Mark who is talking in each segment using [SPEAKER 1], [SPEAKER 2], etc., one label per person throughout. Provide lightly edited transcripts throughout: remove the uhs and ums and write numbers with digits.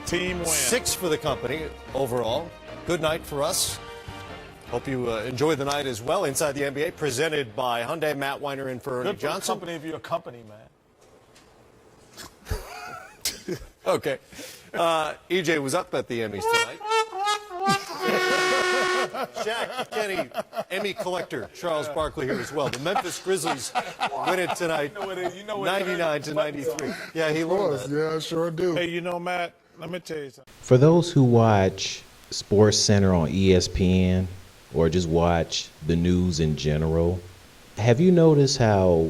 [SPEAKER 1] team win.
[SPEAKER 2] 6 for the company overall. Good night for us. Hope you enjoy the night as well. Inside the NBA, presented by Hyundai. Matt Weiner in for Ernie Johnson.
[SPEAKER 1] Good for company if you're a company, man.
[SPEAKER 2] Okay. EJ was up at the Emmys tonight. Shaq, Kenny, Emmy collector Charles Barkley here as well. The Memphis Grizzlies win it tonight, 99-93. Yeah, he was.
[SPEAKER 3] Yeah, I sure do.
[SPEAKER 1] Hey, you know, Matt, let me tell you something.
[SPEAKER 4] For those who watch Sports Center on ESPN or just watch the news in general, have you noticed how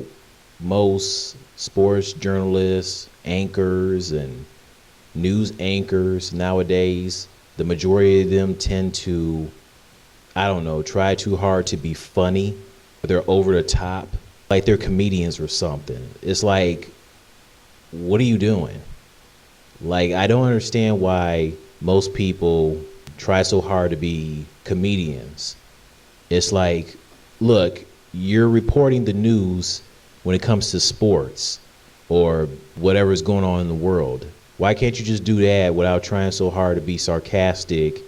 [SPEAKER 4] most sports journalists, anchors, and news anchors nowadays, the majority of them tend to, I don't know, try too hard to be funny. They're over the top, like they're comedians or something. It's like, what are you doing? Like, I don't understand why most people try so hard to be comedians. It's like, look, you're reporting the news when it comes to sports or whatever's going on in the world. Why can't you just do that without trying so hard to be sarcastic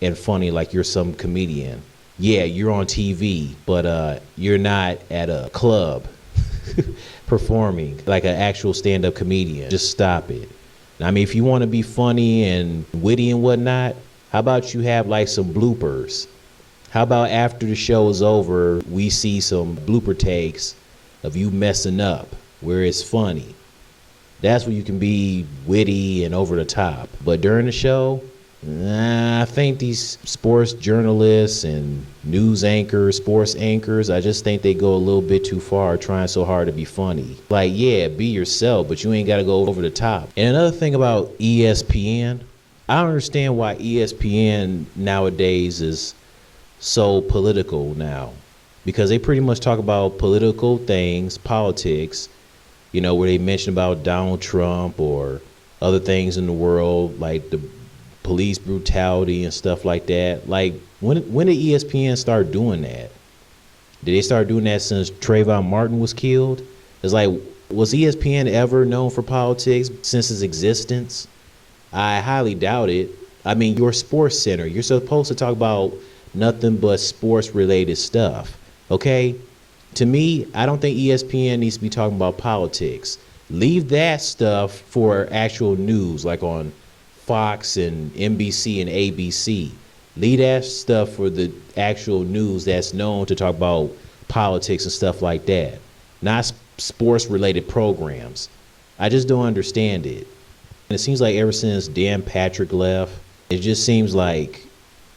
[SPEAKER 4] and funny like you're some comedian? Yeah, you're on TV, but you're not at a club performing like an actual stand-up comedian. Just stop it. I mean, if you want to be funny and witty and whatnot, how about you have like some bloopers? How about after the show is over, we see some blooper takes of you messing up where it's funny? That's where you can be witty and over the top. But during the show, I think these sports journalists and news anchors, sports anchors, I just think they go a little bit too far trying so hard to be funny. Like, yeah, be yourself, but you ain't got to go over the top. And another thing about ESPN, I don't understand why ESPN nowadays is so political now. Because they pretty much talk about political things, politics, you know, where they mention about Donald Trump or other things in the world, like the police brutality and stuff like that. Like, when did ESPN start doing that? Did they start doing that since Trayvon Martin was killed? It's like, was ESPN ever known for politics since its existence? I highly doubt it. I mean, you're a sports center. You're supposed to talk about nothing but sports-related stuff, okay? To me, I don't think ESPN needs to be talking about politics. Leave that stuff for actual news, like on Fox and NBC and ABC. Leave that stuff for the actual news that's known to talk about politics and stuff like that, not sports-related programs. I just don't understand it. And it seems like ever since Dan Patrick left, it just seems like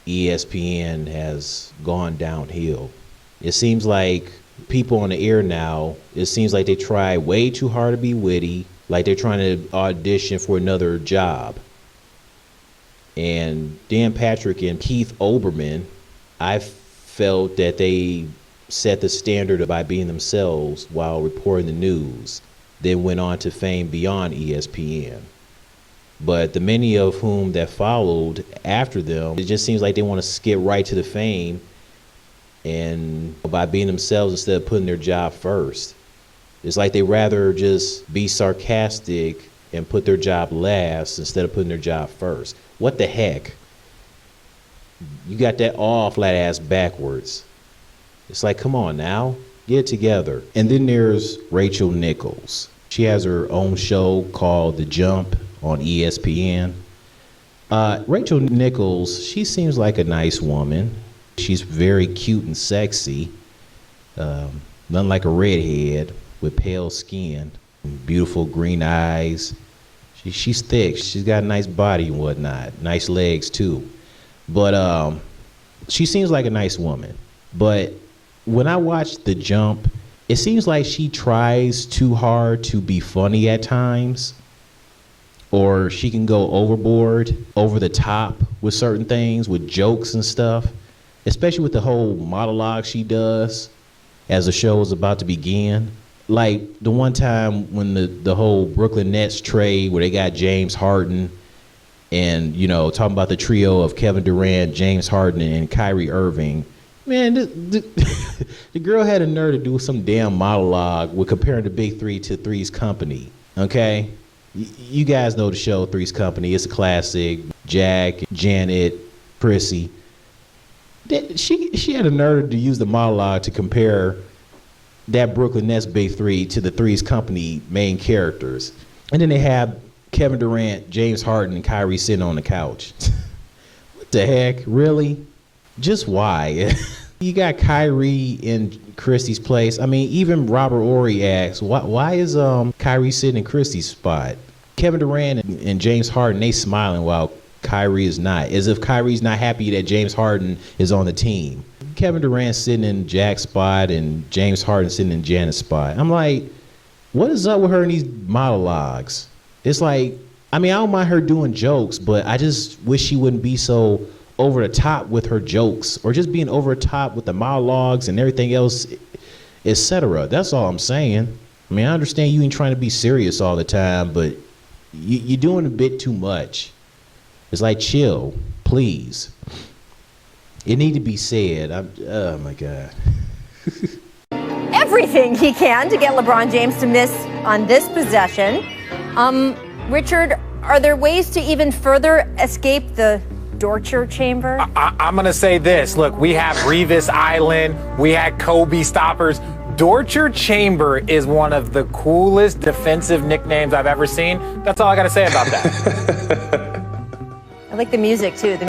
[SPEAKER 4] ESPN has gone downhill. It seems like people on the air now, it seems like they try way too hard to be witty, like they're trying to audition for another job. And Dan Patrick and Keith Olbermann, I felt that they set the standard by being themselves while reporting the news, then went on to fame beyond ESPN. But the many of whom that followed after them, it just seems like they want to skip right to the fame and by being themselves instead of putting their job first. It's like they rather just be sarcastic and put their job last instead of putting their job first. What the heck? You got that all flat ass backwards. It's like, come on now, get it together. And then there's Rachel Nichols. She has her own show called The Jump on ESPN. Rachel Nichols, she seems like a nice woman. She's very cute and sexy. Nothing like a redhead with pale skin, beautiful green eyes. She's thick. She's got a nice body and whatnot, nice legs too. But she seems like a nice woman. But when I watch The Jump, it seems like she tries too hard to be funny at times, or she can go overboard, over the top with certain things, with jokes and stuff, especially with the whole monologue she does as the show is about to begin. Like the one time when the whole Brooklyn Nets trade where they got James Harden and, you know, talking about the trio of Kevin Durant, James Harden, and Kyrie Irving. Man, the girl had a nerve to do some damn monologue with comparing the Big Three to Three's Company, okay? You guys know the show Three's Company. It's a classic. Jack, Janet, Chrissy. She had a nerve to use the monologue to compare that Brooklyn Nets Big Three to the Three's Company main characters. And then they have Kevin Durant, James Harden, and Kyrie sitting on the couch. What the heck? Really? Just why? You got Kyrie in Christie's place. I mean, even Robert Ory asks, why is Kyrie sitting in Christie's spot? Kevin Durant and James Harden, they smiling while Kyrie is not, as if Kyrie's not happy that James Harden is on the team. Kevin Durant sitting in Jack's spot and James Harden sitting in Janet's spot. I'm like, what is up with her in these monologues? It's like, I mean, I don't mind her doing jokes, but I just wish she wouldn't be so over the top with her jokes, or just being over the top with the monologues and everything else, etc. That's all I'm saying. I mean, I understand you ain't trying to be serious all the time, but you're doing a bit too much. It's like, chill, please. It need to be said. Oh my God.
[SPEAKER 3] Everything he can to get LeBron James to miss on this possession. Richard, are there ways to even further escape the torture chamber?
[SPEAKER 5] I'm going to say this. Look, we have Revis Island. We had Kobe stoppers. Torture Chamber is one of the coolest defensive nicknames I've ever seen. That's all I got to say about that.
[SPEAKER 3] I like the music, too.